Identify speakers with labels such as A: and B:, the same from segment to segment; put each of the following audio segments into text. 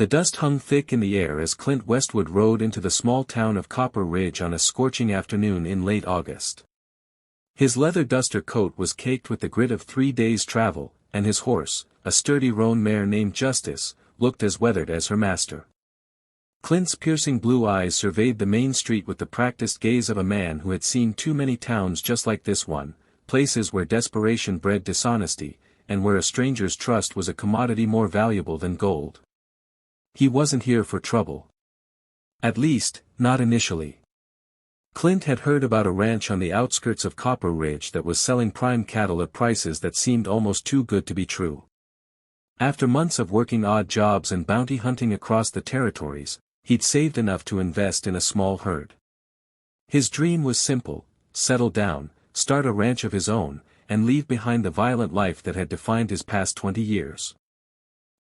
A: The dust hung thick in the air as Clint Westwood rode into the small town of Copper Ridge on a scorching afternoon in late August. His leather duster coat was caked with the grit of 3 days' travel, and his horse, a sturdy roan mare named Justice, looked as weathered as her master. Clint's piercing blue eyes surveyed the main street with the practiced gaze of a man who had seen too many towns just like this one, places where desperation bred dishonesty, and where a stranger's trust was a commodity more valuable than gold. He wasn't here for trouble. At least, not initially. Clint had heard about a ranch on the outskirts of Copper Ridge that was selling prime cattle at prices that seemed almost too good to be true. After months of working odd jobs and bounty hunting across the territories, he'd saved enough to invest in a small herd. His dream was simple: settle down, start a ranch of his own, and leave behind the violent life that had defined his past 20 years.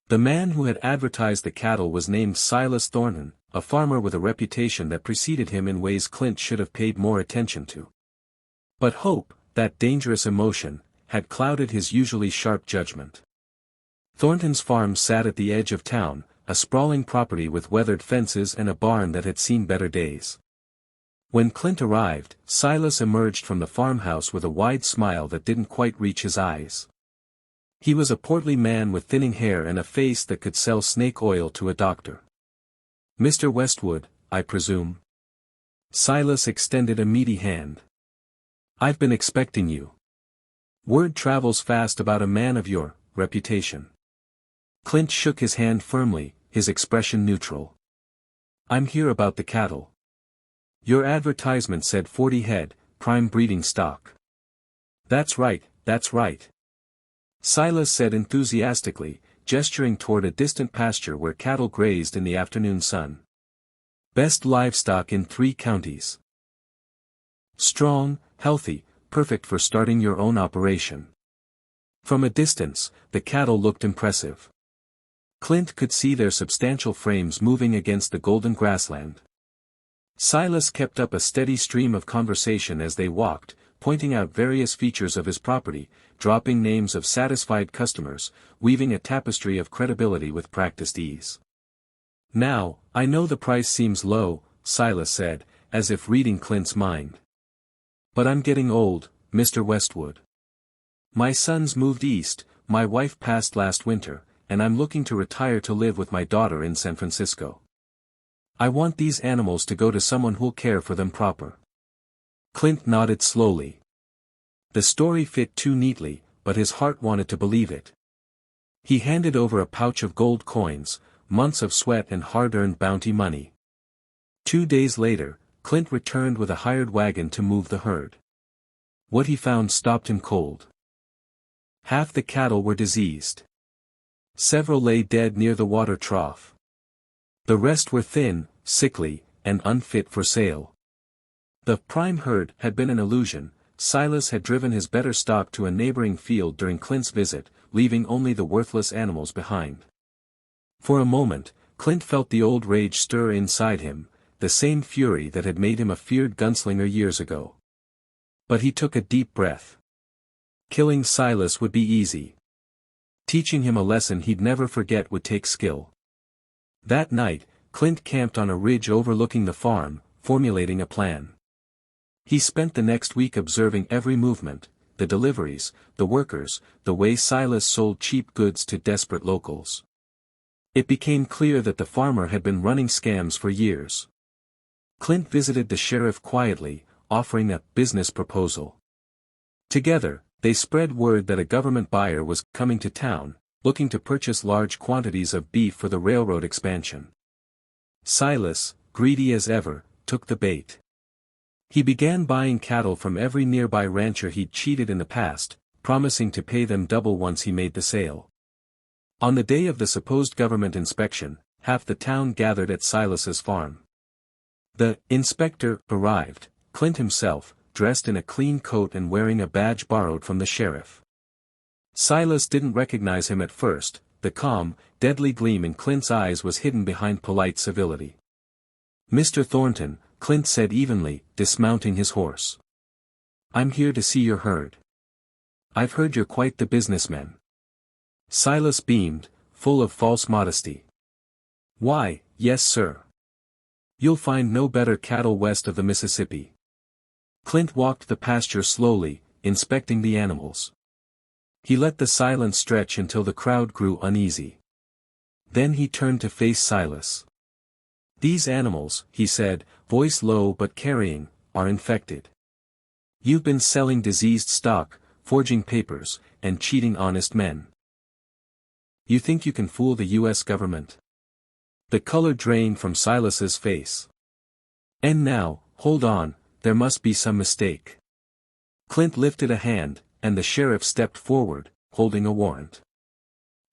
A: The man who had advertised the cattle was named Silas Thornton, a farmer with a reputation that preceded him in ways Clint should have paid more attention to. But hope, that dangerous emotion, had clouded his usually sharp judgment. Thornton's farm sat at the edge of town, a sprawling property with weathered fences and a barn that had seen better days. When Clint arrived, Silas emerged from the farmhouse with a wide smile that didn't quite reach his eyes. He was a portly man with thinning hair and a face that could sell snake oil to a doctor. "Mr. Westwood, I presume?" Silas extended a meaty hand. "I've been expecting you. Word travels fast about a man of your reputation." Clint shook his hand firmly, his expression neutral. "I'm here about the cattle. Your advertisement said 40 head, prime breeding stock." That's right," Silas said enthusiastically, gesturing toward a distant pasture where cattle grazed in the afternoon sun. "Best livestock in 3 counties. Strong, healthy, perfect for starting your own operation." From a distance, the cattle looked impressive. Clint could see their substantial frames moving against the golden grassland. Silas kept up a steady stream of conversation as they walked, pointing out various features of his property, dropping names of satisfied customers, weaving a tapestry of credibility with practiced ease. "Now, I know the price seems low," Silas said, as if reading Clint's mind. "But I'm getting old, Mr. Westwood. My sons moved east, my wife passed last winter, and I'm looking to retire to live with my daughter in San Francisco. I want these animals to go to someone who'll care for them proper." Clint nodded slowly. The story fit too neatly, but his heart wanted to believe it. He handed over a pouch of gold coins, months of sweat and hard-earned bounty money. 2 days later, Clint returned with a hired wagon to move the herd. What he found stopped him cold. Half the cattle were diseased. Several lay dead near the water trough. The rest were thin, sickly, and unfit for sale. The prime herd had been an illusion. Silas had driven his better stock to a neighboring field during Clint's visit, leaving only the worthless animals behind. For a moment, Clint felt the old rage stir inside him, the same fury that had made him a feared gunslinger years ago. But he took a deep breath. Killing Silas would be easy. Teaching him a lesson he'd never forget would take skill. That night, Clint camped on a ridge overlooking the farm, formulating a plan. He spent the next week observing every movement, the deliveries, the workers, the way Silas sold cheap goods to desperate locals. It became clear that the farmer had been running scams for years. Clint visited the sheriff quietly, offering a business proposal. Together, they spread word that a government buyer was coming to town, looking to purchase large quantities of beef for the railroad expansion. Silas, greedy as ever, took the bait. He began buying cattle from every nearby rancher he'd cheated in the past, promising to pay them double once he made the sale. On the day of the supposed government inspection, half the town gathered at Silas's farm. The inspector arrived, Clint himself, dressed in a clean coat and wearing a badge borrowed from the sheriff. Silas didn't recognize him at first. The calm, deadly gleam in Clint's eyes was hidden behind polite civility. "Mr. Thornton," Clint said evenly, dismounting his horse. "I'm here to see your herd. I've heard you're quite the businessman." Silas beamed, full of false modesty. Why, yes sir. You'll find no better cattle west of the Mississippi. Clint walked the pasture slowly, inspecting the animals. He let the silence stretch until the crowd grew uneasy. Then he turned to face Silas. These animals, he said, voice low but carrying, are infected. You've been selling diseased stock, forging papers, and cheating honest men. You think you can fool the U.S. government? The color drained from Silas's face. And now, hold on, there must be some mistake. Clint lifted a hand, and the sheriff stepped forward, holding a warrant.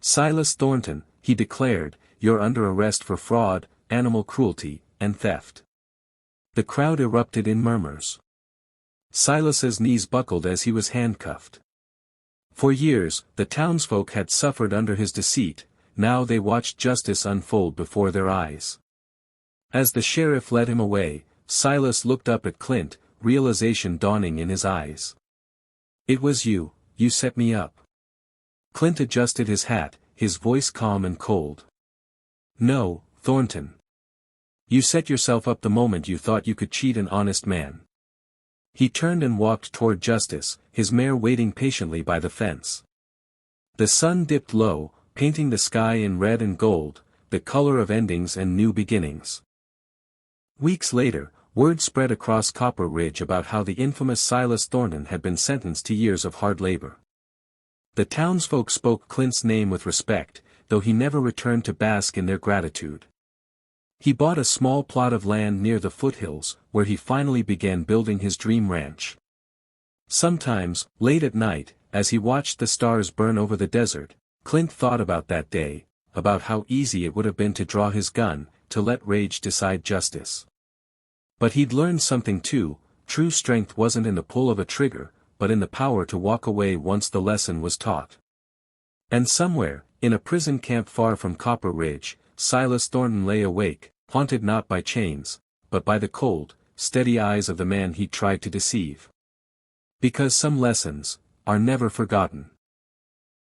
A: Silas Thornton, he declared, you're under arrest for fraud, animal cruelty, and theft. The crowd erupted in murmurs. Silas's knees buckled as he was handcuffed. For years, the townsfolk had suffered under his deceit, now they watched justice unfold before their eyes. As the sheriff led him away, Silas looked up at Clint, realization dawning in his eyes. It was you set me up. Clint adjusted his hat, his voice calm and cold. No, Thornton. You set yourself up the moment you thought you could cheat an honest man. He turned and walked toward Justice, his mare waiting patiently by the fence. The sun dipped low, painting the sky in red and gold, the color of endings and new beginnings. Weeks later, word spread across Copper Ridge about how the infamous Silas Thornton had been sentenced to years of hard labor. The townsfolk spoke Clint's name with respect, though he never returned to bask in their gratitude. He bought a small plot of land near the foothills, where he finally began building his dream ranch. Sometimes, late at night, as he watched the stars burn over the desert, Clint thought about that day, about how easy it would have been to draw his gun, to let rage decide justice. But he'd learned something too, true strength wasn't in the pull of a trigger, but in the power to walk away once the lesson was taught. And somewhere, in a prison camp far from Copper Ridge, Silas Thornton lay awake, haunted not by chains, but by the cold, steady eyes of the man he tried to deceive. Because some lessons are never forgotten.